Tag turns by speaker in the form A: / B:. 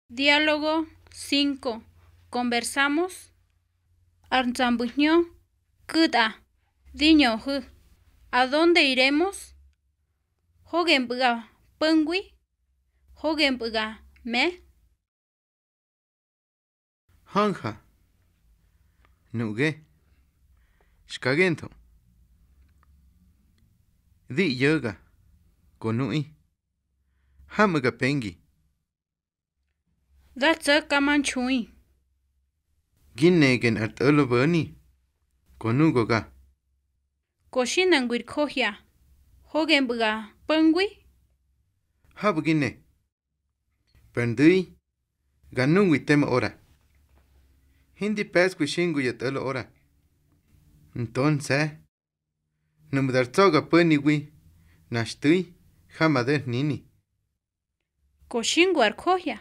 A: Diálogo 5. Conversamos. Arzambuño. Kuda. Diño hu. ¿A dónde iremos? Hogenbuga. Pengui. Hogenbuga. Me.
B: Hanja. Nuge. Shkagento. Di yoga. Konui. Hamaga pengi.
A: Gatsa kamanchuin.
B: Ginegen at ulobani. Konugoga.
A: Koshinanguir kohya. Hogenbuga. Pengui.
B: Habugine. Pendui. Ganungwi tema ora. Hindi pesqui shingu yat ulo ora. Entonces. Numudartoga peniwi. Nashtui. Hamader nini.
A: Koshinguar kohya.